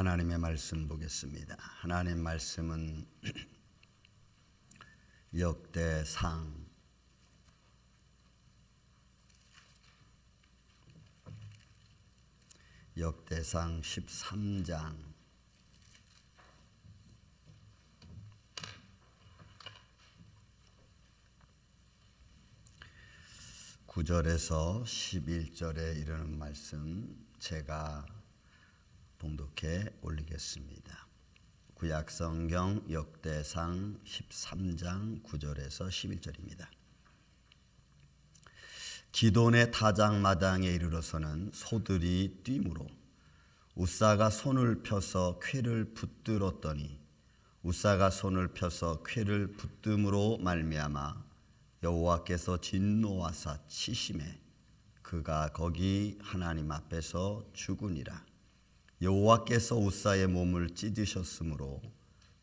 하나님의 말씀 보겠습니다. 하나님 말씀은 역대상 13장 9절에서 11절에 이르는 말씀 제가 봉독해 올리겠습니다. 구약성경 역대상 13장 9절에서 11절입니다. 기돈의 타작마당에 이르러서는 소들이 뛰므로 우사가 손을 펴서 쾌를 붙들었더니 우사가 손을 펴서 쾌를 붙듦으로 말미암아 여호와께서 진노하사 치심에 그가 거기 하나님 앞에서 죽으니라. 여호와께서 우사의 몸을 찢으셨으므로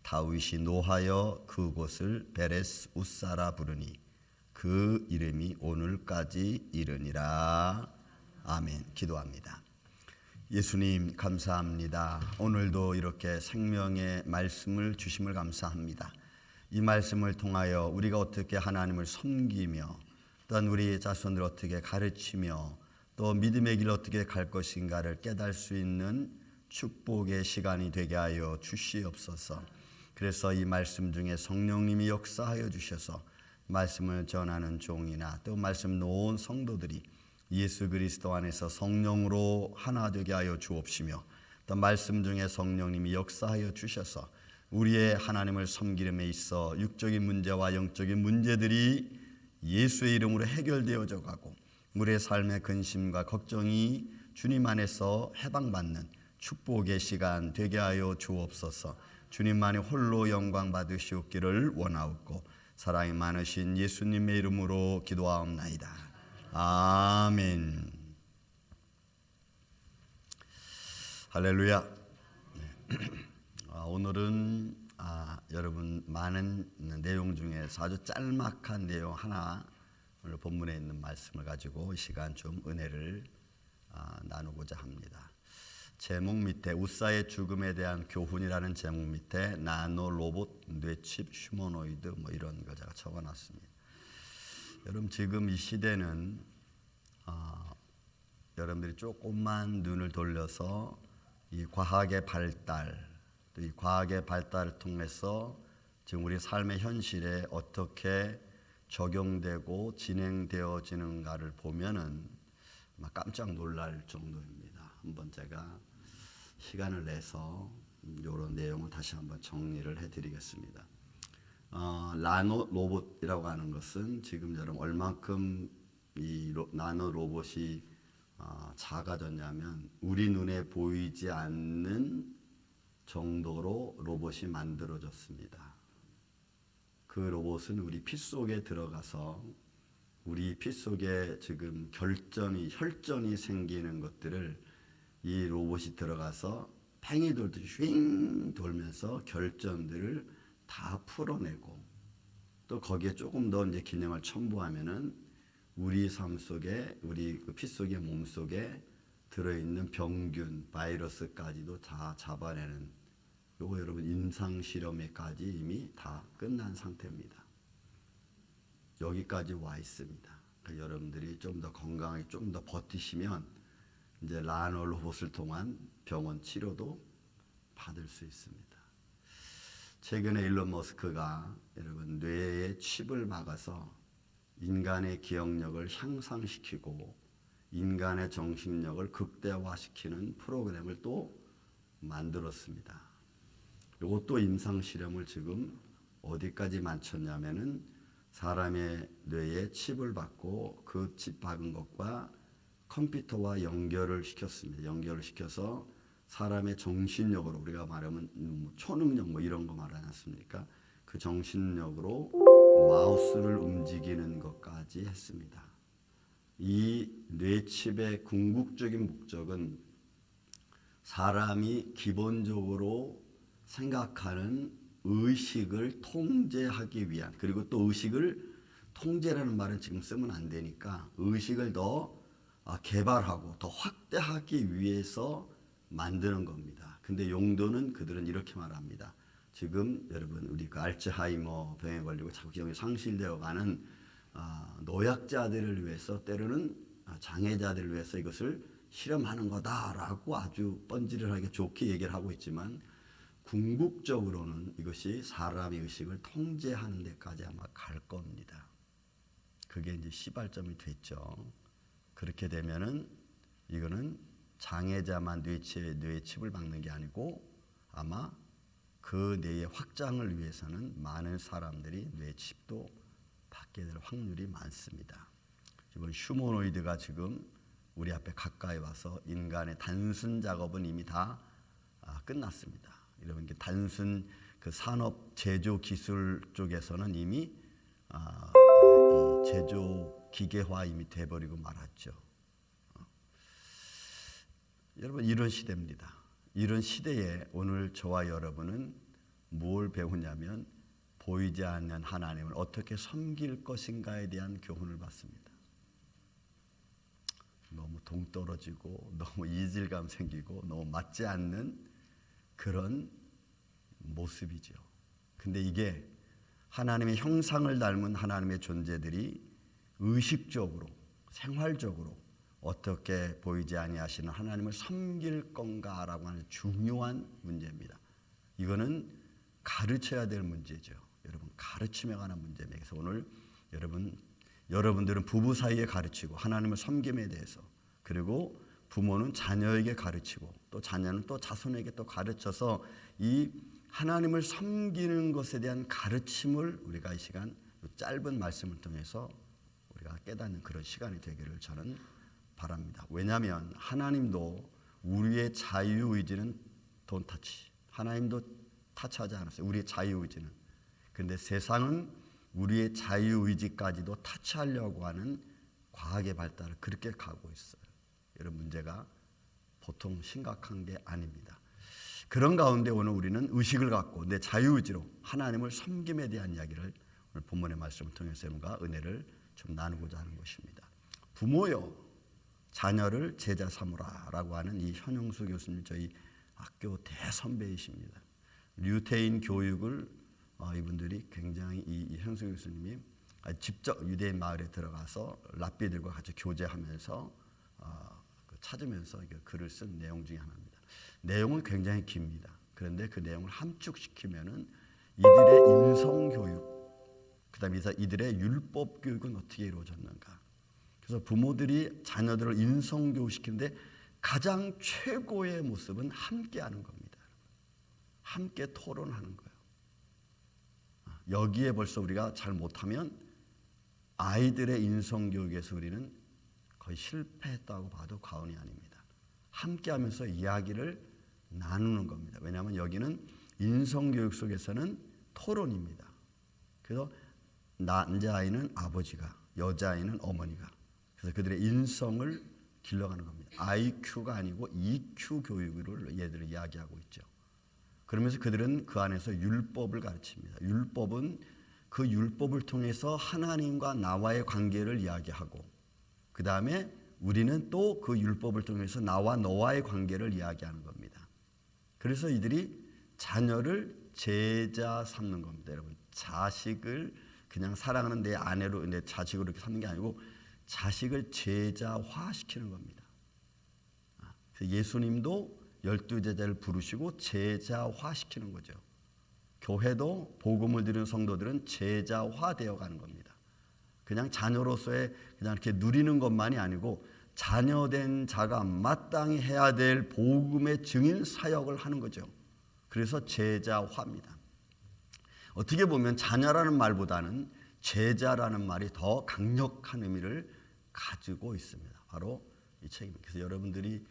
다윗이 노하여 그곳을 베레스 우사라 부르니 그 이름이 오늘까지 이르니라. 아멘. 기도합니다. 예수님 감사합니다. 오늘도 이렇게 생명의 말씀을 주심을 감사합니다. 이 말씀을 통하여 우리가 어떻게 하나님을 섬기며 또한 우리 자손들 어떻게 가르치며 또 믿음의 길 어떻게 갈 것인가를 깨달을 수 있는 축복의 시간이 되게 하여 주시옵소서. 그래서 이 말씀 중에 성령님이 역사하여 주셔서 말씀을 전하는 종이나 또 말씀 놓은 성도들이 예수 그리스도 안에서 성령으로 하나 되게 하여 주옵시며 또 말씀 중에 성령님이 역사하여 주셔서 우리의 하나님을 섬기름에 있어 육적인 문제와 영적인 문제들이 예수의 이름으로 해결되어져 가고 우리의 삶의 근심과 걱정이 주님 안에서 해방받는 축복의 시간 되게 하여 주옵소서. 주님만이 홀로 영광 받으시옵기를 원하옵고 사랑이 많으신 예수님의 이름으로 기도하옵나이다. 아멘. 할렐루야. 오늘은 여러분 많은 내용 중에서 아주 짤막한 내용 하나 오늘 본문에 있는 말씀을 가지고 이 시간 좀 은혜를 나누고자 합니다. 제목 밑에 우사의 죽음에 대한 교훈이라는 제목 밑에 나노 로봇 뇌칩 휴머노이드 이런 거 제가 적어놨습니다. 여러분 지금 이 시대는 여러분들이 조금만 눈을 돌려서 이 과학의 발달 또 이 과학의 발달을 통해서 지금 우리 삶의 현실에 어떻게 적용되고 진행되어지는가를 보면은 깜짝 놀랄 정도입니다. 한번 제가 시간을 내서 이런 내용을 다시 한번 정리를 해드리겠습니다. 나노 로봇이라고 하는 것은 지금 여러분 얼만큼 이 나노 로봇이 작아졌냐면 우리 눈에 보이지 않는 정도로 로봇이 만들어졌습니다. 그 로봇은 우리 피 속에 들어가서 우리 피 속에 지금 혈전이 생기는 것들을 이 로봇이 들어가서 팽이 돌듯이 휙 돌면서 결전들을 다 풀어내고 또 거기에 조금 더 이제 기능을 첨부하면은 우리 삶 속에 우리 피 속에 몸 속에 들어있는 병균, 바이러스까지도 다 잡아내는 요거 여러분 임상 실험에까지 이미 다 끝난 상태입니다. 여기까지 와 있습니다. 그러니까 여러분들이 좀 더 건강하게 좀 더 버티시면 이제 나노 로봇을 통한 병원 치료도 받을 수 있습니다. 최근에 일론 머스크가 여러분 뇌에 칩을 박아서 인간의 기억력을 향상시키고 인간의 정신력을 극대화시키는 프로그램을 또 만들었습니다. 이것도 임상 실험을 지금 어디까지 마쳤냐면은 사람의 뇌에 칩을 박고 그 칩 박은 것과 컴퓨터와 연결을 시켰습니다. 연결을 시켜서 사람의 정신력으로 우리가 말하면 초능력 이런 거 말하지 않습니까? 그 정신력으로 마우스를 움직이는 것까지 했습니다. 이 뇌칩의 궁극적인 목적은 사람이 기본적으로 생각하는 의식을 통제하기 위한 그리고 또 의식을 통제라는 말은 지금 쓰면 안 되니까 의식을 더 개발하고 더 확대하기 위해서 만드는 겁니다. 근데 용도는 그들은 이렇게 말합니다. 지금 여러분 우리 그 알츠하이머 병에 걸리고 자꾸 기억이 상실되어 가는 노약자들을 위해서 때로는 장애자들을 위해서 이것을 실험하는 거다라고 아주 뻔질하게 좋게 얘기를 하고 있지만 궁극적으로는 이것이 사람의 의식을 통제하는 데까지 아마 갈 겁니다. 그게 이제 시발점이 됐죠. 그렇게 되면은 이거는 장애자만 뇌에 칩을 박는 게 아니고 아마 그 뇌의 확장을 위해서는 많은 사람들이 뇌 칩도 받게 될 확률이 많습니다. 이번 휴머노이드가 지금 우리 앞에 가까이 와서 인간의 단순 작업은 이미 다 끝났습니다. 여러분 이게 단순 그 산업 제조 기술 쪽에서는 이미 이 제조 기계화 이미 돼버리고 말았죠. 여러분 이런 시대입니다. 이런 시대에 오늘 저와 여러분은 뭘 배우냐면 보이지 않는 하나님을 어떻게 섬길 것인가에 대한 교훈을 받습니다. 너무 동떨어지고 너무 이질감 생기고 너무 맞지 않는 그런 모습이죠. 근데 이게 하나님의 형상을 닮은 하나님의 존재들이 의식적으로 생활적으로 어떻게 보이지 아니하시는 하나님을 섬길 건가라고 하는 중요한 문제입니다. 이거는 가르쳐야 될 문제죠. 여러분 가르침에 관한 문제입니다. 그래서 오늘 여러분들은 부부 사이에 가르치고 하나님을 섬김에 대해서 그리고 부모는 자녀에게 가르치고 또 자녀는 또 자손에게 또 가르쳐서 이 하나님을 섬기는 것에 대한 가르침을 우리가 이 시간 짧은 말씀을 통해서 우리가 깨닫는 그런 시간이 되기를 저는 바랍니다. 왜냐하면 하나님도 우리의 자유의지는 don't touch. 하나님도 타치하지 않았어요. 우리의 자유의지는. 그런데 세상은 우리의 자유의지까지도 타치하려고 하는 과학의 발달을 그렇게 가고 있어요. 이런 문제가 보통 심각한 게 아닙니다. 그런 가운데 오늘 우리는 의식을 갖고 내 자유의지로 하나님을 섬김에 대한 이야기를 오늘 본문의 말씀을 통해서 여러분과 은혜를 좀 나누고자 하는 것입니다. 부모여 자녀를 제자 삼으라라고 하는 이 현용수 교수님 저희 학교 대선배이십니다. 유태인 교육을 이분들이 굉장히 이 현수 교수님이 직접 유대인 마을에 들어가서 랍비들과 같이 교제하면서 찾으면서 글을 쓴 내용 중에 하나입니다. 내용은 굉장히 깁니다. 그런데 그 내용을 함축시키면은 이들의 인성 교육, 그다음에 이들의 율법 교육은 어떻게 이루어졌는가. 그래서 부모들이 자녀들을 인성 교육시키는데 가장 최고의 모습은 함께하는 겁니다. 함께 토론하는 거예요. 여기에 벌써 우리가 잘 못하면 아이들의 인성 교육에서 우리는 거의 실패했다고 봐도 과언이 아닙니다. 함께하면서 이야기를 나누는 겁니다. 왜냐하면 여기는 인성 교육 속에서는 토론입니다. 그래서 남자아이는 아버지가, 여자아이는 어머니가. 그래서 그들의 인성을 길러가는 겁니다. IQ가 아니고 EQ 교육을 얘들을 이야기하고 있죠. 그러면서 그들은 그 안에서 율법을 가르칩니다. 율법은 그 율법을 통해서 하나님과 나와의 관계를 이야기하고 그 다음에 우리는 또 그 율법을 통해서 나와 너와의 관계를 이야기하는 겁니다. 그래서 이들이 자녀를 제자 삼는 겁니다. 여러분 자식을 그냥 사랑하는 내 아내로 내 자식으로 이렇게 삼는 게 아니고 자식을 제자화시키는 겁니다. 예수님도 12제자를 부르시고 제자화시키는 거죠. 교회도 복음을 들은 성도들은 제자화되어 가는 겁니다. 그냥 자녀로서의 그냥 이렇게 누리는 것만이 아니고 자녀된 자가 마땅히 해야 될 복음의 증인 사역을 하는 거죠. 그래서 제자화입니다. 어떻게 보면 자녀라는 말보다는 제자라는 말이 더 강력한 의미를 가지고 있습니다. 바로 이 책입니다. 그래서 여러분들이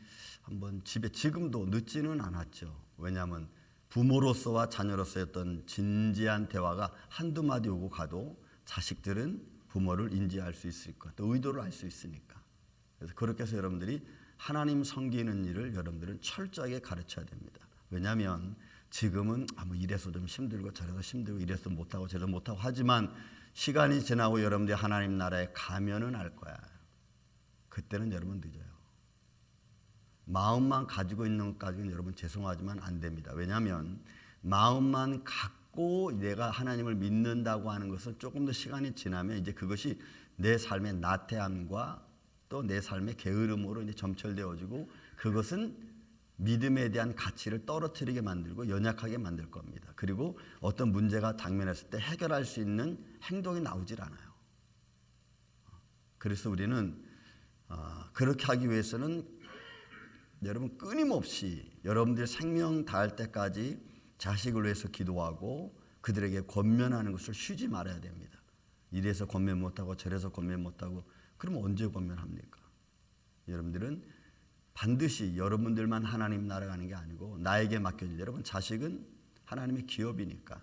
한번 집에 지금도 늦지는 않았죠. 왜냐하면 부모로서와 자녀로서의 어떤 진지한 대화가 한두 마디 오고 가도 자식들은 부모를 인지할 수 있을 것, 또 의도를 알 수 있으니까. 그래서 그렇게 해서 여러분들이 하나님 섬기는 일을 여러분들은 철저하게 가르쳐야 됩니다. 왜냐하면 지금은 뭐 이래서 좀 힘들고 저래서 힘들고 이래서 못하고 저래서 못하고 하지만 시간이 지나고 여러분들이 하나님 나라에 가면은 알 거야. 그때는 여러분 늦어요. 마음만 가지고 있는 것까지는 여러분 죄송하지만 안 됩니다. 왜냐하면 마음만 갖고 내가 하나님을 믿는다고 하는 것은 조금 더 시간이 지나면 이제 그것이 내 삶의 나태함과 또 내 삶의 게으름으로 이제 점철되어지고 그것은 믿음에 대한 가치를 떨어뜨리게 만들고 연약하게 만들 겁니다. 그리고 어떤 문제가 당면했을 때 해결할 수 있는 행동이 나오질 않아요. 그래서 우리는 그렇게 하기 위해서는 여러분 끊임없이 여러분들의 생명 다할 때까지 자식을 위해서 기도하고 그들에게 권면하는 것을 쉬지 말아야 됩니다. 이래서 권면 못하고 저래서 권면 못하고 그럼 언제 권면합니까? 여러분들은 반드시 여러분들만 하나님 나라 가는 게 아니고 나에게 맡겨진 여러분 자식은 하나님의 기업이니까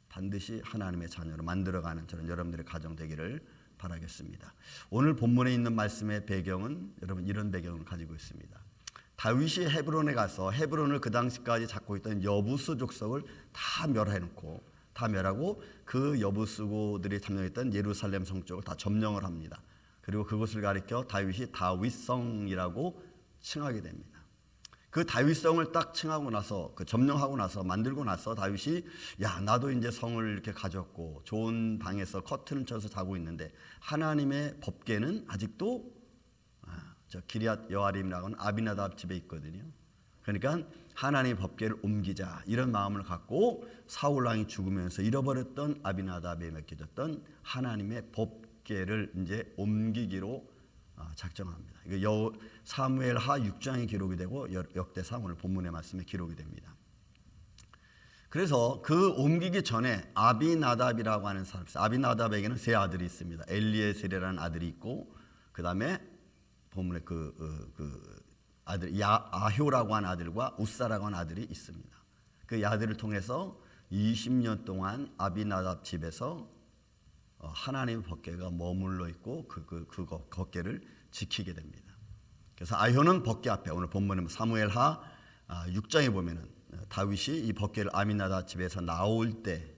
반드시 하나님의 자녀로 만들어가는 저는 여러분들의 가정 되기를 바라겠습니다. 오늘 본문에 있는 말씀의 배경은 여러분 이런 배경을 가지고 있습니다. 다윗이 헤브론에 가서 헤브론을 그 당시까지 잡고 있던 여부스 족속을 다 멸해놓고 다 멸하고 그 여부스고들이 점령했던 예루살렘 성 쪽을 다 점령을 합니다. 그리고 그것을 가리켜 다윗이 다윗성이라고 칭하게 됩니다. 그 다윗성을 딱 칭하고 나서 그 점령하고 나서 만들고 나서 다윗이 야 나도 이제 성을 이렇게 가졌고 좋은 방에서 커튼을 쳐서 자고 있는데 하나님의 법궤는 아직도 저 기럇 여아림이라고 하는 아비나답 집에 있거든요. 그러니까 하나님의 법궤를 옮기자 이런 마음을 갖고 사울 왕이 죽으면서 잃어버렸던 아비나답에 맡겨졌던 하나님의 법궤를 이제 옮기기로 작정합니다. 이거 사무엘하 6장에 기록이 되고 역대상 오늘 본문의 말씀에 기록이 됩니다. 그래서 그 옮기기 전에 아비나답이라고 하는 사람이 있어요. 아비나답에게는 세 아들이 있습니다. 엘리에셀이라는 아들이 있고 그 다음에 본문에 그 아들 아효라고 하는 아들과 우사라고 하는 아들이 있습니다. 그 아들을 통해서 20년 동안 아비나답 집에서 하나님의 법궤가 머물러 있고 그 법궤를 지키게 됩니다. 그래서 아효는 법궤 앞에 오늘 본문에 사무엘하 6장에 보면은 다윗이 이 법궤를 아비나답 집에서 나올 때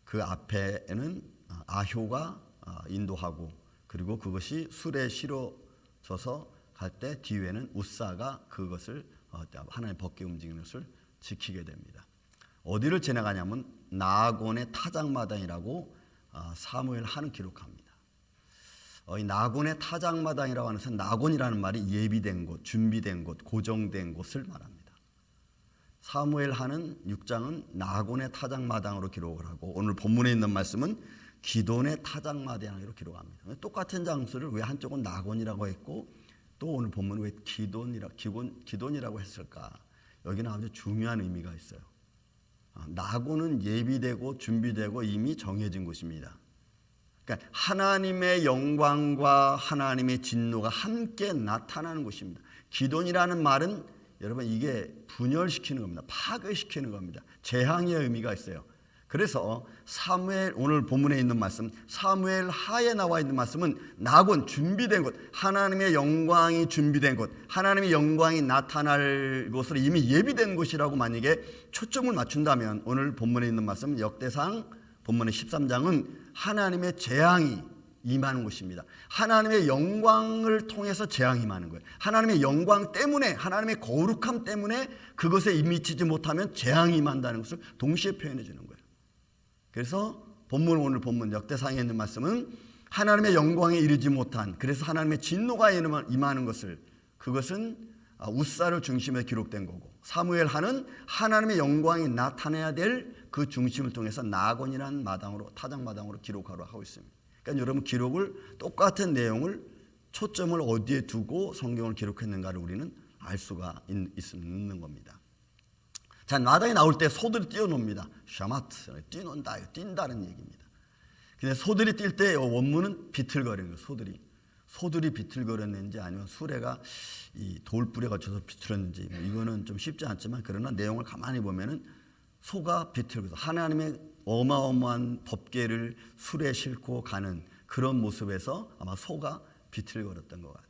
그 앞에는 아효가 인도하고 그리고 그것이 술에 실어져서 갈 때 뒤에는 우사가 그것을 하나님의 법궤 움직이는 것을 지키게 됩니다. 어디를 지나가냐면 나곤의 타작마당이라고 사무엘하는 기록합니다. 이 나곤의 타작마당이라고 하는 것은 나곤이라는 말이 예비된 곳, 준비된 곳, 고정된 곳을 말합니다. 사무엘하는 6장은 나곤의 타작마당으로 기록을 하고 오늘 본문에 있는 말씀은 기돈의 타작마당으로 기록합니다. 똑같은 장소를 왜 한쪽은 나곤이라고 했고 또 오늘 본문은 왜 기돈이라고 했을까? 여기는 아주 중요한 의미가 있어요. 나곤은 예비되고 준비되고 이미 정해진 곳입니다. 그러니까 하나님의 영광과 하나님의 진노가 함께 나타나는 곳입니다. 기돈이라는 말은 여러분 이게 분열시키는 겁니다. 파괴시키는 겁니다. 재앙의 의미가 있어요. 그래서 사무엘 오늘 본문에 있는 말씀 사무엘 하에 나와 있는 말씀은 나곤 준비된 곳 하나님의 영광이 준비된 곳 하나님의 영광이 나타날 곳으로 이미 예비된 곳이라고 만약에 초점을 맞춘다면 오늘 본문에 있는 말씀 역대상 본문의 13장은 하나님의 재앙이 임하는 곳입니다. 하나님의 영광을 통해서 재앙이 임하는 거예요. 하나님의 영광 때문에 하나님의 거룩함 때문에 그것에 미치지 못하면 재앙이 임한다는 것을 동시에 표현해 주는 거예요. 그래서 오늘 본문 역대상에 있는 말씀은 하나님의 영광에 이르지 못한 그래서 하나님의 진노가 임하는 것을 그것은 우사를 중심에 기록된 거고 사무엘하는 하나님의 영광이 나타나야 될 그 중심을 통해서 나곤이라는 타작마당으로 기록하러 하고 있습니다. 그러니까 여러분 기록을 똑같은 내용을 초점을 어디에 두고 성경을 기록했는가를 우리는 알 수가 있는 겁니다. 자, 마당에 나올 때 소들이 뛰어놉니다. 샤마트, 뛰논다, 뛴다는 얘기입니다. 근데 소들이 뛸 때 원문은 비틀거리는 거예요. 소들이 비틀거렸는지 아니면 수레가 이 돌불에 걸쳐서 비틀었는지 이거는 좀 쉽지 않지만 그러나 내용을 가만히 보면은 소가 비틀거려서 하나님의 어마어마한 법궤를 수레에 싣고 가는 그런 모습에서 아마 소가 비틀거렸던 것 같아요.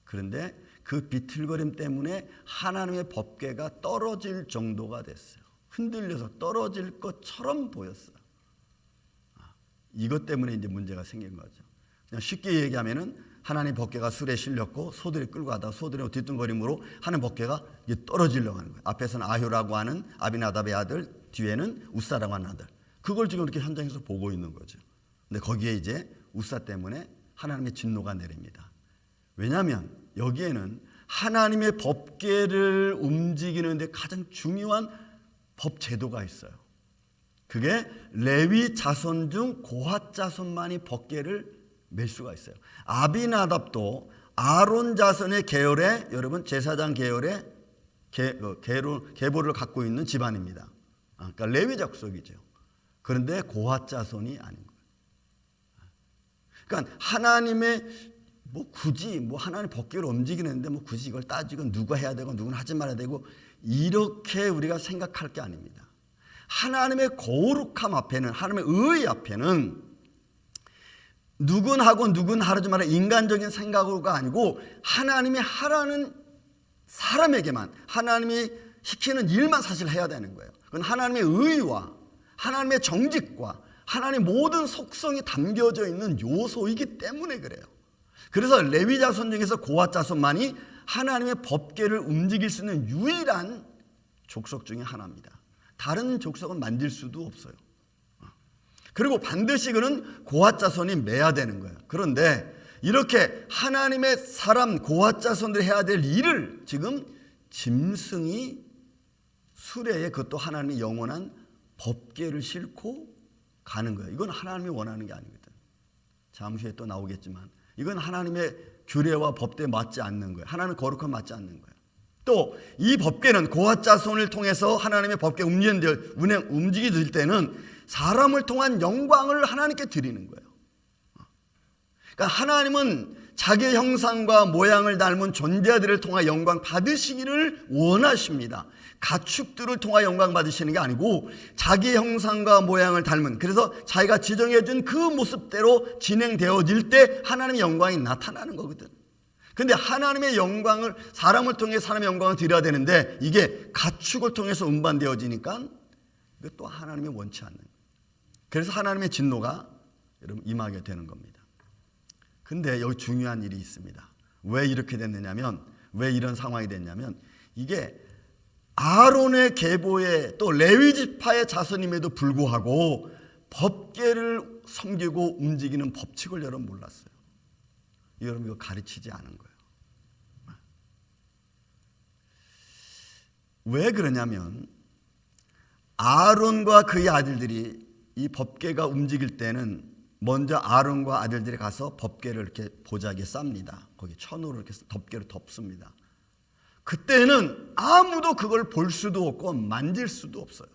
그런데 그 비틀거림 때문에 하나님의 법궤가 떨어질 정도가 됐어요. 흔들려서 떨어질 것처럼 보였어요. 이것 때문에 이제 문제가 생긴 거죠. 그냥 쉽게 얘기하면은 하나님 법궤가 술에 실렸고 소들이 끌고 가다가 소들의 뒤뚱거림으로 하는 법궤가 떨어지려고 하는 거예요. 앞에서는 아효라고 하는 아비나답의 아들, 뒤에는 우사라고 하는 아들. 그걸 지금 이렇게 현장에서 보고 있는 거죠. 근데 거기에 이제 우사 때문에 하나님의 진노가 내립니다. 왜냐하면 여기에는 하나님의 법궤를 움직이는 데 가장 중요한 법 제도가 있어요. 그게 레위 자손 중 고핫 자손만이 법궤를 맬 수가 있어요. 아비나답도 아론 자손의 계열에, 여러분 제사장 계열의 계보를 갖고 있는 집안입니다. 그러니까 레위 족속이죠. 그런데 고핫 자손이 아닌 거예요. 그러니까 하나님의 굳이 하나님 법궤를 움직이는데 굳이 이걸 따지고 누가 해야 되고 누구는 하지 말아야 되고 이렇게 우리가 생각할 게 아닙니다. 하나님의 거룩함 앞에는, 하나님의 의 앞에는 누군하고 누군 하지 말아 인간적인 생각으로가 아니고 하나님이 하라는 사람에게만, 하나님이 시키는 일만 사실 해야 되는 거예요. 그건 하나님의 의와 하나님의 정직과 하나님의 모든 속성이 담겨져 있는 요소이기 때문에 그래요. 그래서 레위 자손 중에서 고핫 자손만이 하나님의 법궤를 움직일 수 있는 유일한 족속 중에 하나입니다. 다른 족속은 만질 수도 없어요. 그리고 반드시 그는 고핫 자손이 매야 되는 거예요. 그런데 이렇게 하나님의 사람 고핫 자손들이 해야 될 일을 지금 짐승이 수레에, 그것도 하나님의 영원한 법궤를 싣고 가는 거예요. 이건 하나님이 원하는 게 아니거든. 잠시 후에 또 나오겠지만 이건 하나님의 규례와 법대에 맞지 않는 거예요. 하나님의 거룩함 맞지 않는 거예요. 또 이 법궤는 고핫 자손을 통해서 하나님의 법궤 움직이질 때는 사람을 통한 영광을 하나님께 드리는 거예요. 그러니까 하나님은 자기 형상과 모양을 닮은 존재들을 통해 영광 받으시기를 원하십니다. 가축들을 통해 영광 받으시는 게 아니고 자기 형상과 모양을 닮은, 그래서 자기가 지정해 준 그 모습대로 진행되어질 때 하나님의 영광이 나타나는 거거든. 근데 하나님의 영광을, 사람을 통해 사람의 영광을 드려야 되는데 이게 가축을 통해서 운반되어지니까 이것도 하나님이 원치 않는 거예요. 그래서 하나님의 진노가 여러분 임하게 되는 겁니다. 근데 여기 중요한 일이 있습니다. 왜 이렇게 됐느냐면, 왜 이런 상황이 됐냐면, 이게 아론의 계보에 또 레위 지파의 자손임에도 불구하고 법궤를 섬기고 움직이는 법칙을 여러분 몰랐어요. 여러분 이거 가르치지 않은 거예요. 왜 그러냐면 아론과 그의 아들들이 이 법궤가 움직일 때는 먼저 아론과 아들들이 가서 법궤를 이렇게 보자기에 쌉니다. 거기 천으로 이렇게 법궤를 덮습니다. 그때는 아무도 그걸 볼 수도 없고 만질 수도 없어요.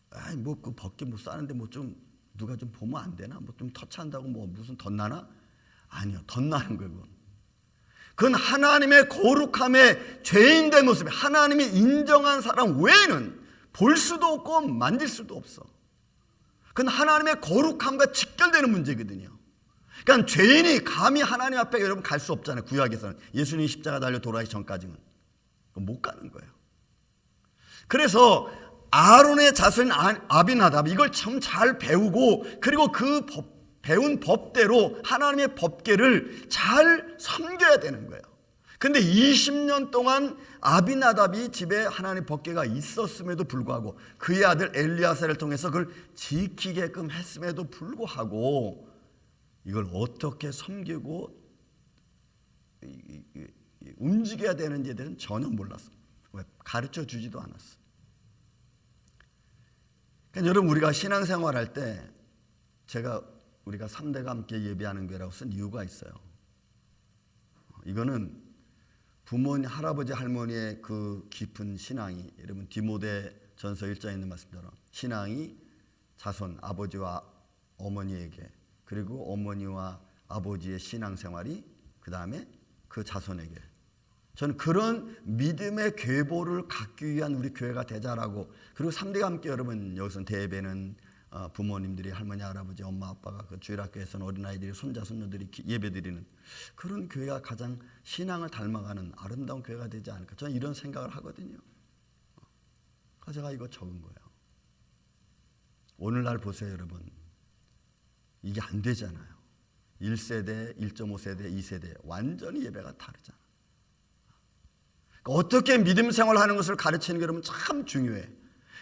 그 법궤 싸는데 좀 누가 좀 보면 안 되나? 좀 터치한다고 무슨 덧나나? 아니요, 덧나는 거예요. 그건 하나님의 거룩함의 죄인된 모습이, 하나님이 인정한 사람 외에는 볼 수도 없고 만질 수도 없어. 그건 하나님의 거룩함과 직결되는 문제거든요. 그러니까 죄인이 감히 하나님 앞에 여러분 갈 수 없잖아요. 구약에서는 예수님이 십자가 달려 돌아가기 전까지는 못 가는 거예요. 그래서 아론의 자손인 아비나답, 이걸 참 잘 배우고 그리고 그 배운 법대로 하나님의 법궤를 잘 섬겨야 되는 거예요. 근데 20년 동안 아비나답이 집에 하나님의 법궤가 있었음에도 불구하고 그의 아들 엘리야사를 통해서 그걸 지키게끔 했음에도 불구하고 이걸 어떻게 섬기고 움직여야 되는지에 대해서는 전혀 몰랐어요. 왜? 가르쳐 주지도 않았어요. 그러니까 여러분, 우리가 신앙생활할 때 우리가 3대가 함께 예배하는 교회라고 쓴 이유가 있어요. 이거는 부모님, 할아버지, 할머니의 그 깊은 신앙이, 여러분 디모데 전서 1장에 있는 말씀처럼 신앙이 자손, 아버지와 어머니에게, 그리고 어머니와 아버지의 신앙생활이 그 다음에 그 자손에게, 저는 그런 믿음의 계보를 갖기 위한 우리 교회가 되자라고. 그리고 3대가 함께 여러분, 여기서는 대예배는 부모님들이, 할머니, 할아버지, 엄마, 아빠가, 그 주일학교에서는 어린아이들이, 손자, 손녀들이 예배드리는 그런 교회가 가장 신앙을 닮아가는 아름다운 교회가 되지 않을까. 저는 이런 생각을 하거든요. 그래서 제가 이거 적은 거예요. 오늘날 보세요, 여러분. 이게 안 되잖아요. 1세대, 1.5세대, 2세대 완전히 예배가 다르잖아. 그러니까 어떻게 믿음 생활하는 것을 가르치는 게 여러분 참 중요해.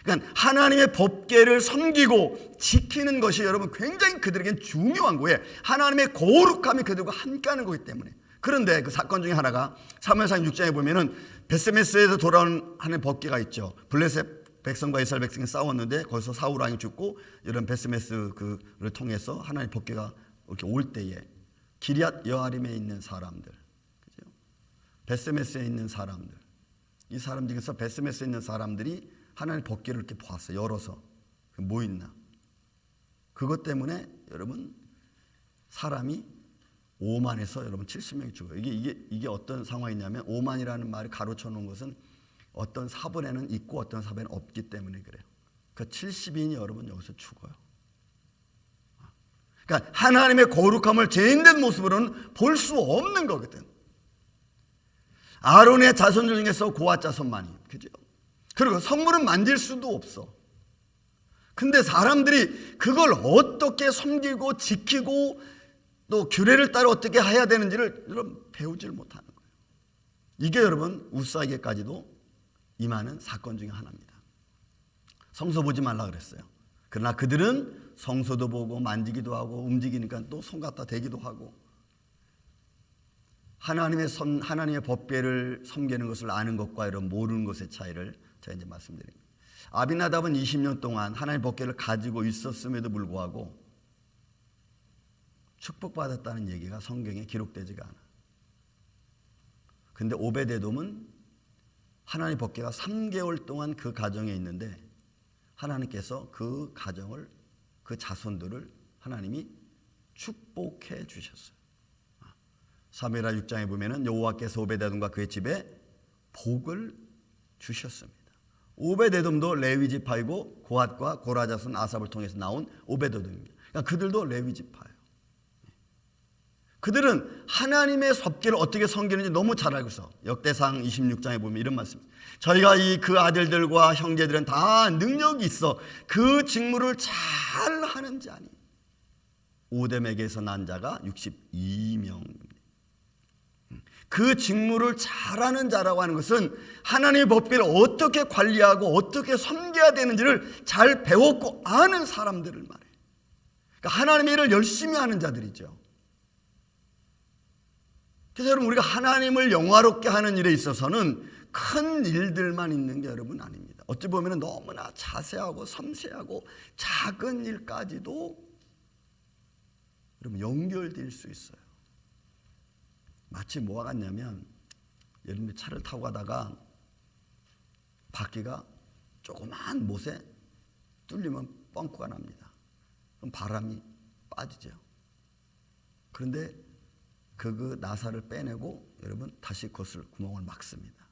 그러니까 하나님의 법궤를 섬기고 지키는 것이 여러분 굉장히 그들에겐 중요한 거예요. 하나님의 거룩함이 그들과 함께하는 거기 때문에. 그런데 그 사건 중에 하나가 사무엘상 6장에 보면은 베스메스에서 돌아온 하나님의 법궤가 있죠. 블레셋 백성과 이스라엘 백성이 싸웠는데 거기서 사울 왕이 죽고 이런 베스메스 그를 통해서 하나님의 법궤가 이렇게 올 때에 기럇 여아림에 있는 사람들, 그죠? 베스메스에 있는 사람들, 이 사람 중에서 베스메스에 있는 사람들이 하나님의 법궤를 이렇게 보았어요. 열어서 뭐 있나? 그것 때문에 여러분 사람이 5만에서 여러분 70명이 죽어요. 이게 어떤 상황이냐면 5만이라는 말을 가로쳐 놓은 것은 어떤 사본에는 있고 어떤 사본에는 없기 때문에 그래요. 그 70인이 여러분 여기서 죽어요. 그러니까 하나님의 거룩함을 죄인된 모습으로는 볼 수 없는 거거든. 아론의 자손들 중에서 고앗 자손만이, 그죠? 그리고 성물은 만질 수도 없어. 근데 사람들이 그걸 어떻게 섬기고 지키고 또 규례를 따라 어떻게 해야 되는지를 여러분 배우질 못하는 거예요. 이게 여러분 우스에게까지도 임하는 사건 중에 하나입니다. 성소 보지 말라 그랬어요. 그러나 그들은 성소도 보고 만지기도 하고 움직이니까 또 손 갖다 대기도 하고 하나님의 법궤를 섬기는 것을 아는 것과 이런 모르는 것의 차이를 제가 이제 말씀드립니다. 아비나답은 20년 동안 하나님의 법궤를 가지고 있었음에도 불구하고 축복받았다는 얘기가 성경에 기록되지가 않아. 근데 오베데돔은 하나님의 법궤가 3개월 동안 그 가정에 있는데 하나님께서 그 가정을, 그 자손들을 하나님이 축복해 주셨어요. 사무엘하 6장에 보면은 여호와께서 오베데돔과 그의 집에 복을 주셨습니다. 오베데돔도 레위 지파이고 고앗과 고라 자손 아삽을 통해서 나온 오베데돔입니다. 그러니까 그들도 레위 지파예요. 그들은 하나님의 법궤를 어떻게 섬기는지 너무 잘 알고 있어. 역대상 26장에 보면 이런 말씀. 저희가 그 아들들과 형제들은 다 능력이 있어 그 직무를 잘 하는지 아니. 오뎀에게서 난 자가 62명입니다. 그 직무를 잘하는 자라고 하는 것은 하나님의 법궤를 어떻게 관리하고 어떻게 섬겨야 되는지를 잘 배웠고 아는 사람들을 말해요. 그러니까 하나님의 일을 열심히 하는 자들이죠. 그래서 여러분 우리가 하나님을 영화롭게 하는 일에 있어서는 큰 일들만 있는 게 여러분 아닙니다. 어찌 보면 너무나 자세하고 섬세하고 작은 일까지도 여러분 연결될 수 있어요. 마치 뭐와 같냐면 여러분 차를 타고 가다가 바퀴가 조그만 못에 뚫리면 뻥크가 납니다. 그럼 바람이 빠지죠. 그런데 그 나사를 빼내고 여러분 다시 그것을 구멍을 막습니다.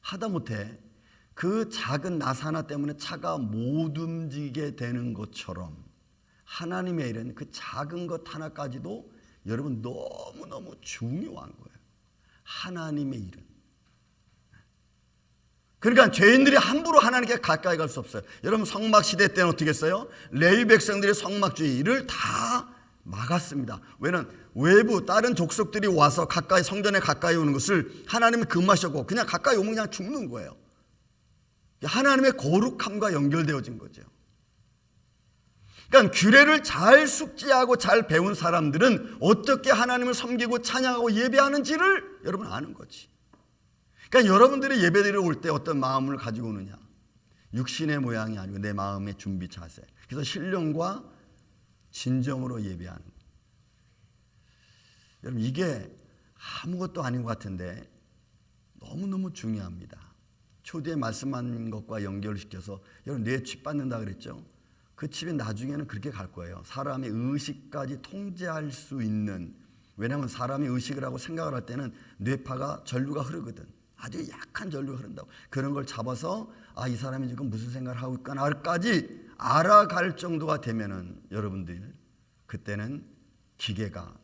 하다못해 그 작은 나사 하나 때문에 차가 못 움직이게 되는 것처럼 하나님의 일은 그 작은 것 하나까지도 여러분 너무너무 중요한 거예요. 하나님의 일은. 그러니까 죄인들이 함부로 하나님께 가까이 갈 수 없어요. 여러분 성막 시대 때는 어떻게 했어요? 레위 백성들의 성막주의를 다 막았습니다. 왜냐면 외부 다른 족속들이 와서 가까이 성전에 가까이 오는 것을 하나님은 금하셨고 그냥 가까이 오면 그냥 죽는 거예요. 하나님의 거룩함과 연결되어진 거죠. 그러니까 규례를 잘 숙지하고 잘 배운 사람들은 어떻게 하나님을 섬기고 찬양하고 예배하는지를 여러분 아는 거지. 그러니까 여러분들이 예배드리러 올 때 어떤 마음을 가지고 오느냐. 육신의 모양이 아니고 내 마음의 준비 자세. 그래서 신령과 진정으로 예배하는 거예요. 여러분 이게 아무것도 아닌 것 같은데 너무너무 중요합니다. 초대에 말씀한 것과 연결시켜서 여러분 뇌 칩 받는다 그랬죠? 그 칩이 나중에는 그렇게 갈 거예요. 사람의 의식까지 통제할 수 있는, 왜냐하면 사람이 의식을 하고 생각을 할 때는 뇌파가 전류가 흐르거든. 아주 약한 전류가 흐른다고. 그런 걸 잡아서 이 사람이 지금 무슨 생각을 하고 있구나까지 알아갈 정도가 되면은 여러분들 그때는 기계가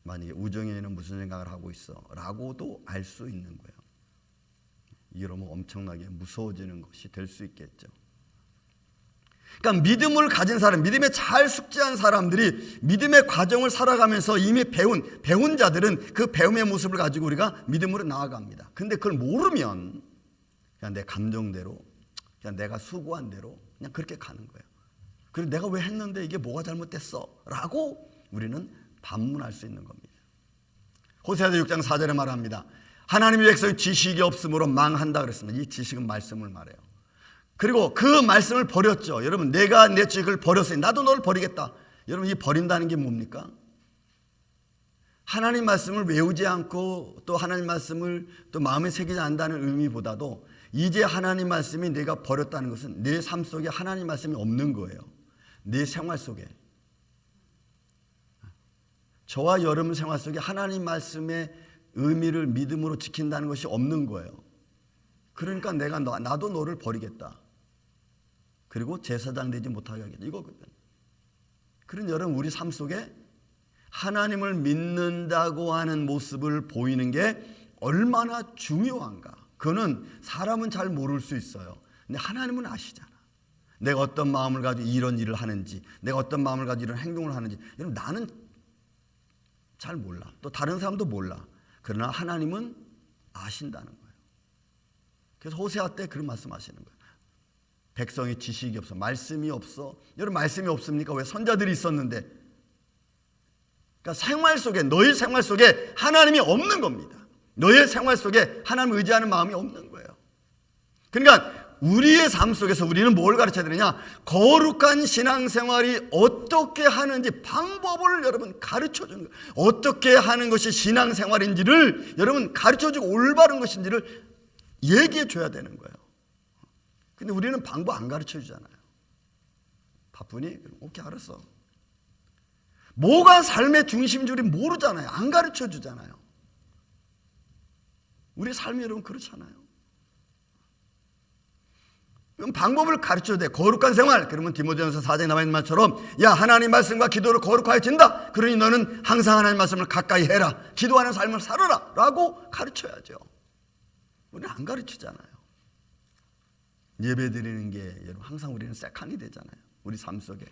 만약에 우정에는 무슨 생각을 하고 있어 라고도 알 수 있는 거예요. 이러면 엄청나게 무서워지는 것이 될 수 있겠죠. 그러니까 믿음을 가진 사람, 믿음에 잘 숙지한 사람들이 믿음의 과정을 살아가면서 이미 배운 자들은 그 배움의 모습을 가지고 우리가 믿음으로 나아갑니다. 근데 그걸 모르면 그냥 내 감정대로, 그냥 내가 수고한 대로 그냥 그렇게 가는 거예요. 그리고 내가 왜 했는데 이게 뭐가 잘못됐어? 라고 우리는 반문할 수 있는 겁니다. 호세아서 6장 4절에 말합니다. 하나님의 백성이 지식이 없으므로 망한다 그랬습니다. 이 지식은 말씀을 말해요. 그리고 그 말씀을 버렸죠. 여러분, 내가 내 지식을 버렸으니 나도 너를 버리겠다. 여러분, 이 버린다는 게 뭡니까? 하나님 말씀을 외우지 않고 또 하나님 말씀을 또 마음에 새기지 않는다는 의미보다도 이제 하나님 말씀이 내가 버렸다는 것은 내 삶 속에 하나님 말씀이 없는 거예요. 내 생활 속에. 저와 여러분 생활 속에 하나님 말씀의 의미를 믿음으로 지킨다는 것이 없는 거예요. 그러니까 나도 너를 버리겠다. 그리고 제사장 되지 못하게 하겠다. 이거거든. 그런 여러분, 우리 삶 속에 하나님을 믿는다고 하는 모습을 보이는 게 얼마나 중요한가. 그거는 사람은 잘 모를 수 있어요. 근데 하나님은 아시잖아. 내가 어떤 마음을 가지고 이런 일을 하는지, 내가 어떤 마음을 가지고 이런 행동을 하는지. 여러분, 나는 잘 몰라. 또 다른 사람도 몰라. 그러나 하나님은 아신다는 거예요. 그래서 호세아 때 그런 말씀하시는 거예요. 백성이 지식이 없어, 말씀이 없어. 여러분, 말씀이 없습니까? 왜 선자들이 있었는데? 그러니까 생활 속에, 너희 생활 속에 하나님이 없는 겁니다. 너의 생활 속에 하나님을 의지하는 마음이 없는 거예요. 그러니까 우리의 삶 속에서 우리는 뭘 가르쳐야 되느냐? 거룩한 신앙생활이 어떻게 하는지 방법을 여러분 가르쳐 주는 거예요. 어떻게 하는 것이 신앙생활인지를 여러분 가르쳐 주고 올바른 것인지를 얘기해 줘야 되는 거예요. 근데 우리는 방법 안 가르쳐 주잖아요. 바쁘니? 오케이, 알았어. 뭐가 삶의 중심줄이 모르잖아요. 안 가르쳐 주잖아요. 우리 삶이 여러분 그렇잖아요. 그럼 방법을 가르쳐야 돼. 거룩한 생활. 그러면 디모데전서 4장에 나와 있는 말처럼 야, 하나님 말씀과 기도로 거룩하여진다. 그러니 너는 항상 하나님 말씀을 가까이 해라. 기도하는 삶을 살아라. 라고 가르쳐야죠. 우리는 안 가르치잖아요. 예배 드리는 게 여러분 항상 우리는 세컨이 되잖아요. 우리 삶 속에.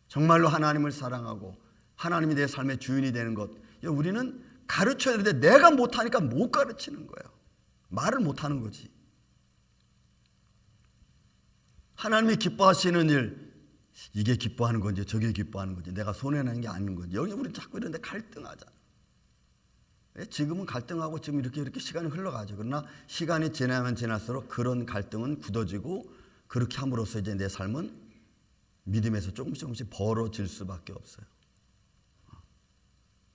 정말로 하나님을 사랑하고 하나님이 내 삶의 주인이 되는 것. 우리는 가르쳐야 되는데 내가 못하니까 못 가르치는 거예요. 말을 못하는 거지. 하나님이 기뻐하시는 일, 이게 기뻐하는 건지 저게 기뻐하는 건지 내가 손해나는 게 아닌 건지, 여기 우리는 자꾸 이런데 갈등하잖아. 지금은 갈등하고 지금 이렇게 시간이 흘러가죠. 그러나 시간이 지나면 지날수록 그런 갈등은 굳어지고 그렇게 함으로써 이제 내 삶은 믿음에서 조금씩 벌어질 수밖에 없어요.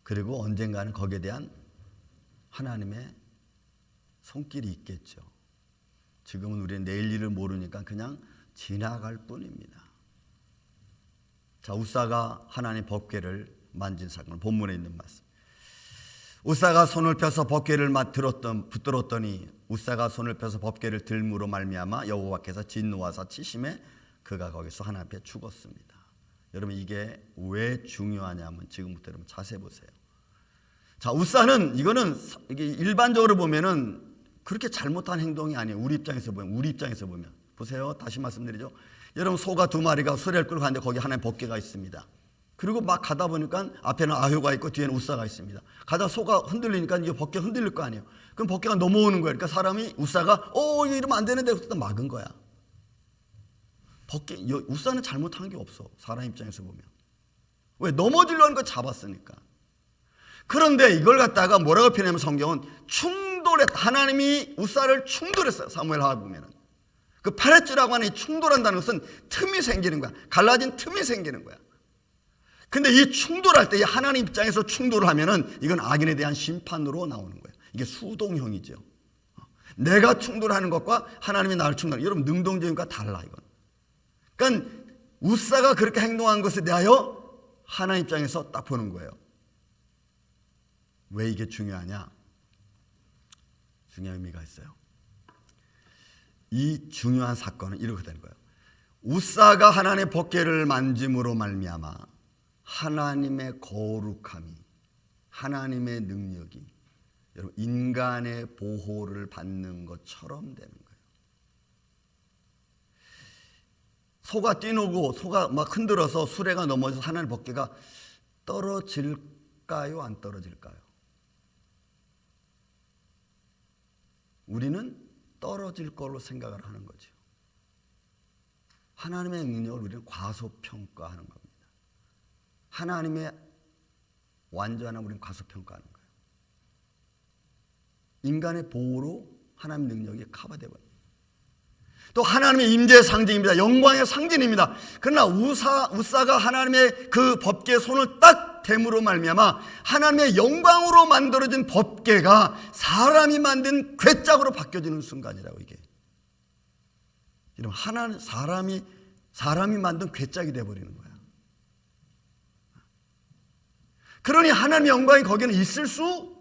그리고 언젠가는 거기에 대한 하나님의 손길이 있겠죠. 지금은 우리는 내일 일을 모르니까 그냥 지나갈 뿐입니다. 자, 우사가 하나님 법궤를 만진 사건, 본문에 있는 말씀. 우사가 손을 펴서 법궤를 붙들었더니 우사가 손을 펴서 법궤를 들므로 말미암아 여호와께서 진노하사 치심에 그가 거기서 하나님 앞에 죽었습니다. 여러분, 이게 왜 중요하냐면 지금부터 여러분 자세히 보세요. 자, 우사는 이게 일반적으로 보면은 그렇게 잘못한 행동이 아니에요. 우리 입장에서 보면 보세요. 다시 말씀드리죠. 여러분, 소가 2마리가 수레를 끌고 가는데 거기 하나의 법궤가 있습니다. 그리고 막 가다 보니까 앞에는 아효가 있고 뒤에는 우사가 있습니다. 가다 소가 흔들리니까 이 법궤가 흔들릴 거 아니에요. 그럼 법궤가 넘어오는 거예요. 그러니까 사람이 우사가 이러면 안 되는데 그때 막은 거야. 우사는 잘못한 게 없어. 사람 입장에서 보면. 왜? 넘어지려는 거 잡았으니까. 그런데 이걸 갖다가 뭐라고 표현하면 성경은 하나님이 우사를 충돌했어요. 사무엘하 보면은. 그 페레츠라고 하는 이 충돌한다는 것은 틈이 생기는 거야. 갈라진 틈이 생기는 거야. 근데 이 충돌할 때 하나님 입장에서 충돌을 하면은 이건 악인에 대한 심판으로 나오는 거예요. 이게 수동형이죠. 내가 충돌하는 것과 하나님이 나를 충돌하는, 여러분 능동적인 것과 달라 이건. 그러니까 우사가 그렇게 행동한 것에 대하여 하나님 입장에서 딱 보는 거예요. 왜 이게 중요하냐? 중요한 의미가 있어요. 이 중요한 사건은 이렇게 되는 거예요. 우사가 하나님의 법궤를 만짐으로 말미암아 하나님의 거룩함이, 하나님의 능력이 여러분 인간의 보호를 받는 것처럼 되는 거예요. 소가 뛰노고 소가 막 흔들어서 수레가 넘어져서 하나님의 법궤가 떨어질까요? 안 떨어질까요? 우리는 떨어질 걸로 생각을 하는 거죠. 하나님의 능력을 우리는 과소평가하는 겁니다. 하나님의 완전함을 우리는 과소평가하는 거예요. 인간의 보호로 하나님의 능력이 커버되어 버립니다. 또 하나님의 임재의 상징입니다. 영광의 상징입니다. 그러나 우사가 하나님의 그 법궤에 손을 딱 댐으로 말미암아 하나님의 영광으로 만들어진 법궤가 사람이 만든 궤짝으로 바뀌어지는 순간이라고. 이게 하나님 사람이 만든 궤짝이 되어버리는 거야. 그러니 하나님의 영광이 거기는 있을 수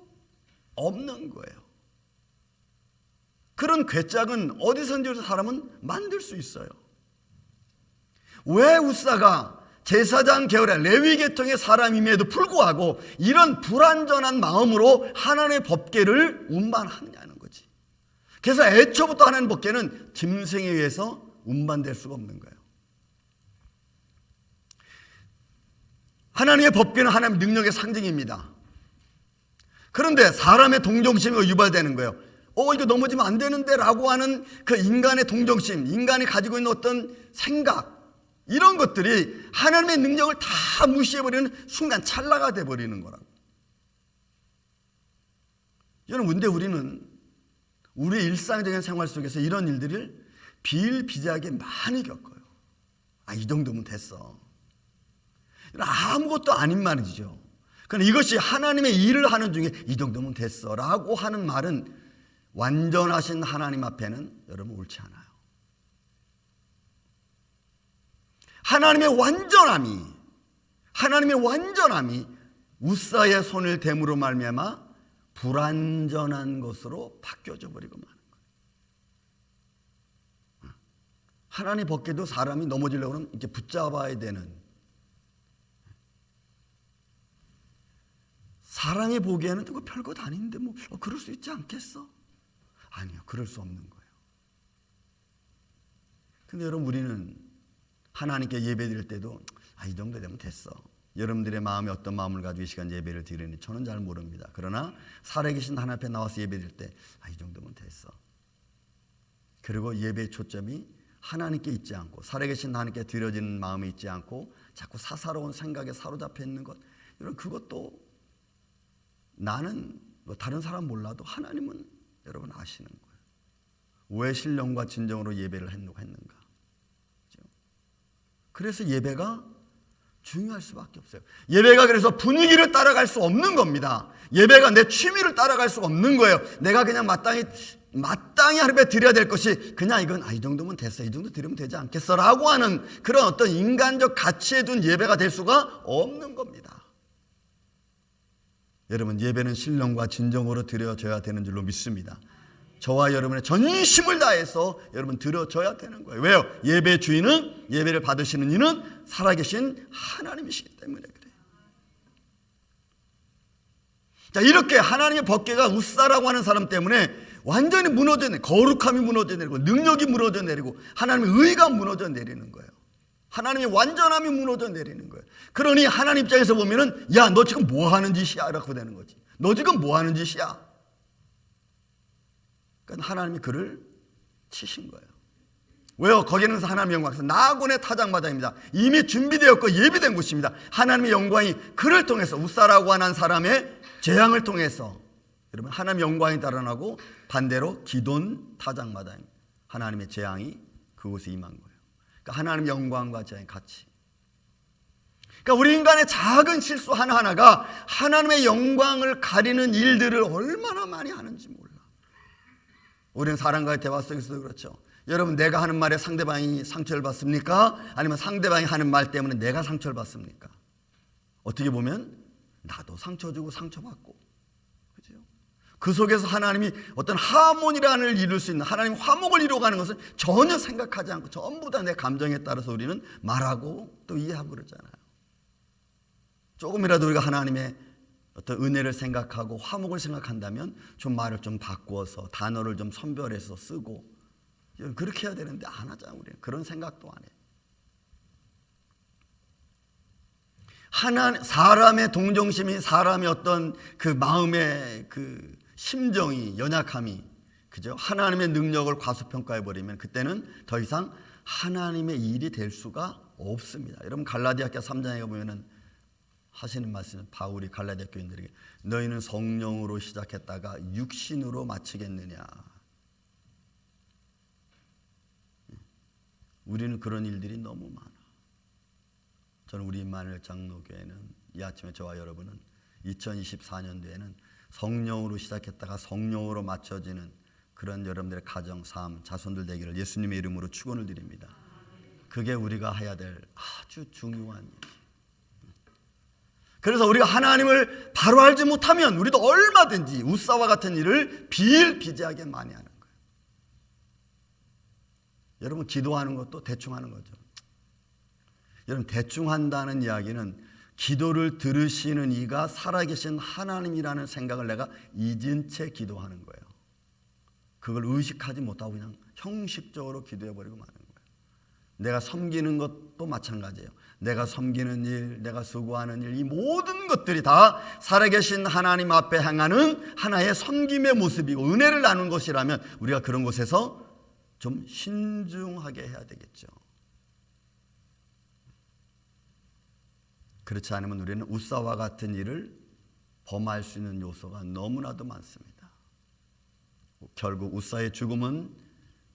없는 거예요. 그런 궤짝은 어디선지 사람은 만들 수 있어요. 왜 우사가 제사장 계열의 레위 계통의 사람임에도 불구하고 이런 불완전한 마음으로 하나님의 법궤를 운반하느냐는 거지. 그래서 애초부터 하나님의 법궤는 짐승에 의해서 운반될 수가 없는 거예요. 하나님의 법궤는 하나님의 능력의 상징입니다. 그런데 사람의 동정심이 유발되는 거예요. 이거 넘어지면 안 되는데 라고 하는 그 인간의 동정심, 인간이 가지고 있는 어떤 생각, 이런 것들이 하나님의 능력을 다 무시해버리는 순간 찰나가 돼버리는 거라고. 여러분, 근데 우리는 우리의 일상적인 생활 속에서 이런 일들을 비일비재하게 많이 겪어요. 이 정도면 됐어. 아무것도 아닌 말이죠. 그러나 이것이 하나님의 일을 하는 중에 이 정도면 됐어 라고 하는 말은 완전하신 하나님 앞에는 여러분 옳지 않아요. 하나님의 완전함이 우사의 손을 댐으로 말미암아 불완전한 것으로 바뀌어져 버리고 마는 거예요. 하나님 법궤도 사람이 넘어지려고 하면 이렇게 붙잡아야 되는, 사람이 보기에는 이거 별것 아닌데 그럴 수 있지 않겠어? 아니요, 그럴 수 없는 거예요. 근데 여러분, 우리는 하나님께 예배 드릴 때도 이 정도 되면 됐어. 여러분들의 마음이 어떤 마음을 가지고 이 시간 예배를 드리는지 저는 잘 모릅니다. 그러나 살아계신 하나님 앞에 나와서 예배 드릴 때 이 정도면 됐어. 그리고 예배의 초점이 하나님께 있지 않고 살아계신 하나님께 드려지는 마음이 있지 않고 자꾸 사사로운 생각에 사로잡혀 있는 것, 여러분, 그것도 나는 다른 사람 몰라도 하나님은 여러분 아시는 거예요. 왜 신령과 진정으로 예배를 했는가. 그래서 예배가 중요할 수밖에 없어요. 예배가 그래서 분위기를 따라갈 수 없는 겁니다. 예배가 내 취미를 따라갈 수가 없는 거예요. 내가 그냥 마땅히 하나님 앞에 드려야 될 것이 그냥 이건 이 정도면 됐어, 이 정도 드리면 되지 않겠어 라고 하는 그런 어떤 인간적 가치에 둔 예배가 될 수가 없는 겁니다. 여러분, 예배는 신령과 진정으로 드려져야 되는 줄로 믿습니다. 저와 여러분의 전심을 다해서 여러분 드려져야 되는 거예요. 왜요? 예배의 주인은, 예배를 받으시는 이는 살아계신 하나님이시기 때문에 그래요. 자, 이렇게 하나님의 법궤가 우사라고 하는 사람 때문에 완전히 무너져 내리고, 거룩함이 무너져 내리고, 능력이 무너져 내리고, 하나님의 의가 무너져 내리는 거예요. 하나님의 완전함이 무너져 내리는 거예요. 그러니 하나님 입장에서 보면은 야, 너 지금 뭐 하는 짓이야? 라고 되는 거지. 너 지금 뭐 하는 짓이야? 그러니까 하나님이 그를 치신 거예요. 왜요? 거기는 하나님의 영광, 나곤의 타작마당입니다. 이미 준비되었고 예비된 곳입니다. 하나님의 영광이 그를 통해서, 우사라고 하는 사람의 재앙을 통해서 여러분 하나님의 영광이 달아나고 반대로 기돈 타작마당입니다. 하나님의 재앙이 그곳에 임한 거예요. 그러니까 하나님의 영광과 재앙이 같이. 그러니까 우리 인간의 작은 실수 하나하나가 하나님의 영광을 가리는 일들을 얼마나 많이 하는지 몰라. 우리는 사람과의 대화 속에서도 그렇죠. 여러분, 내가 하는 말에 상대방이 상처를 받습니까? 아니면 상대방이 하는 말 때문에 내가 상처를 받습니까? 어떻게 보면 나도 상처 주고 상처받고, 그죠? 그 속에서 하나님이 어떤 하모니라는 이룰 수 있는, 하나님 화목을 이루어가는 것을 전혀 생각하지 않고 전부 다 내 감정에 따라서 우리는 말하고 또 이해하고 그러잖아요. 조금이라도 우리가 하나님의 어떤 은혜를 생각하고 화목을 생각한다면 좀 말을 좀 바꾸어서 단어를 좀 선별해서 쓰고, 그렇게 해야 되는데 안 하잖아. 우리는 그런 생각도 안 해. 사람의 동정심이, 사람의 어떤 그 마음의 그 심정이, 연약함이, 그죠? 하나님의 능력을 과소평가해 버리면 그때는 더 이상 하나님의 일이 될 수가 없습니다. 여러분 갈라디아서 3장에 보면은 하시는 말씀, 바울이 갈라디아 교인들에게 너희는 성령으로 시작했다가 육신으로 마치겠느냐. 우리는 그런 일들이 너무 많아. 저는 우리 임마누엘 장로교회는 이 아침에 저와 여러분은 2024년도에는 성령으로 시작했다가 성령으로 맞춰지는 그런 여러분들의 가정, 삶, 자손들 되기를 예수님의 이름으로 축원을 드립니다. 그게 우리가 해야 될 아주 중요한 일이에요. 그래서 우리가 하나님을 바로 알지 못하면 우리도 얼마든지 웃사와 같은 일을 비일비재하게 많이 하는 거예요. 여러분 기도하는 것도 대충 하는 거죠. 여러분 대충 한다는 이야기는 기도를 들으시는 이가 살아계신 하나님이라는 생각을 내가 잊은 채 기도하는 거예요. 그걸 의식하지 못하고 그냥 형식적으로 기도해버리고 마는 거예요. 내가 섬기는 것도 마찬가지예요. 내가 섬기는 일, 내가 수고하는 일, 이 모든 것들이 다 살아계신 하나님 앞에 향하는 하나의 섬김의 모습이고 은혜를 나누는 것이라면 우리가 그런 곳에서 좀 신중하게 해야 되겠죠. 그렇지 않으면 우리는 웃사와 같은 일을 범할 수 있는 요소가 너무나도 많습니다. 결국 웃사의 죽음은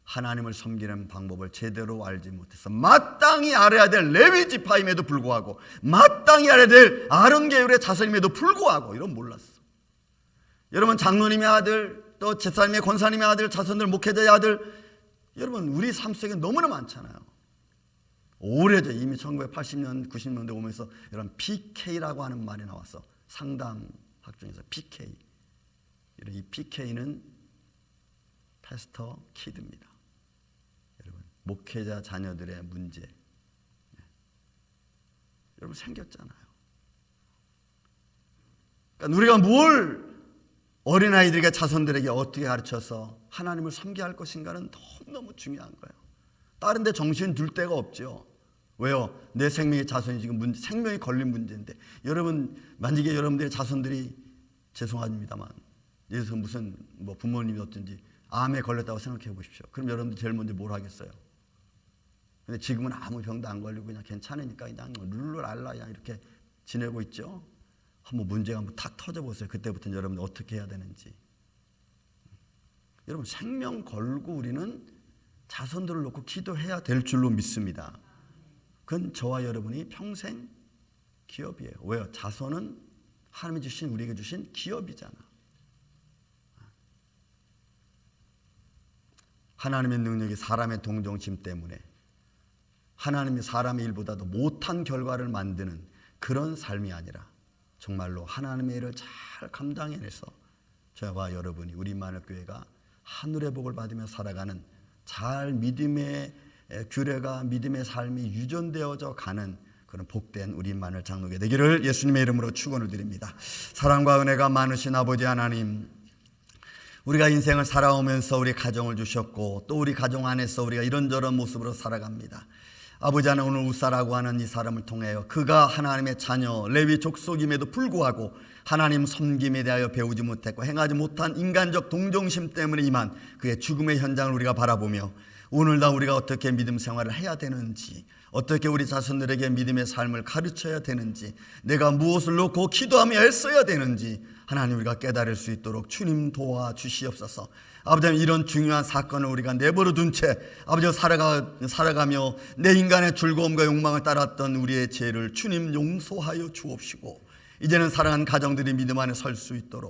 하나님을 섬기는 방법을 제대로 알지 못해서 마땅히 알아야 될 레위 지파임에도 불구하고 마땅히 알아야 될 아론 계율의 자손임에도 불구하고 이런 몰랐어. 여러분 장로님의 아들, 또 집사님의 권사님의 아들, 자손들 목회자의 아들, 여러분 우리 삶 속에 너무나 많잖아요. 오래전 이미 1980년 90년대 오면서 이런 PK라고 하는 말이 나왔어. 상담학 중에서 PK. 이 PK는 패스터 키드입니다. 여러분 목회자 자녀들의 문제 여러분 생겼잖아요. 그러니까 우리가 뭘 어린아이들에게 자손들에게 어떻게 가르쳐서 하나님을 섬겨야 할 것인가는 너무너무 중요한 거예요. 다른 데 정신 둘 데가 없죠. 왜요? 내 생명의 자손이 지금 생명이 걸린 문제인데 여러분 만약에 여러분들의 자손들이 죄송합니다만 예수 무슨 뭐 부모님이 어쩐지 암에 걸렸다고 생각해 보십시오. 그럼 여러분들 제일 먼저 뭘 하겠어요? 근데 지금은 아무 병도 안 걸리고 그냥 괜찮으니까 그냥 룰루랄라 그냥 이렇게 지내고 있죠. 한번 문제가 한번 탁 터져보세요. 그때부터는 여러분들 어떻게 해야 되는지. 여러분 생명 걸고 우리는 자손들을 놓고 기도해야 될 줄로 믿습니다. 그건 저와 여러분이 평생 기업이에요. 왜요? 자손은 하나님이 주신 우리에게 주신 기업이잖아. 하나님의 능력이 사람의 동정심 때문에 하나님이 사람의 일보다도 못한 결과를 만드는 그런 삶이 아니라 정말로 하나님의 일을 잘 감당해내서 저와 여러분이 우리 임마누엘 교회가 하늘의 복을 받으며 살아가는 잘 믿음의 규례가 믿음의 삶이 유전되어져 가는 그런 복된 우리 임마누엘 장로교 되기를 예수님의 이름으로 축원을 드립니다. 사랑과 은혜가 많으신 아버지 하나님, 우리가 인생을 살아오면서 우리 가정을 주셨고 또 우리 가정 안에서 우리가 이런저런 모습으로 살아갑니다. 아버지 하나님, 오늘 웃사라고 하는 이 사람을 통하여 그가 하나님의 자녀 레위 족속임에도 불구하고 하나님 섬김에 대하여 배우지 못했고 행하지 못한 인간적 동정심 때문에 임한 그의 죽음의 현장을 우리가 바라보며 오늘날 우리가 어떻게 믿음 생활을 해야 되는지, 어떻게 우리 자손들에게 믿음의 삶을 가르쳐야 되는지, 내가 무엇을 놓고 기도하며 애써야 되는지 하나님 우리가 깨달을 수 있도록 주님 도와주시옵소서. 아버지, 이런 중요한 사건을 우리가 내버려 둔 채 아버지 살아가며 내 인간의 즐거움과 욕망을 따랐던 우리의 죄를 주님 용서하여 주옵시고 이제는 사랑하는 가정들이 믿음 안에 설 수 있도록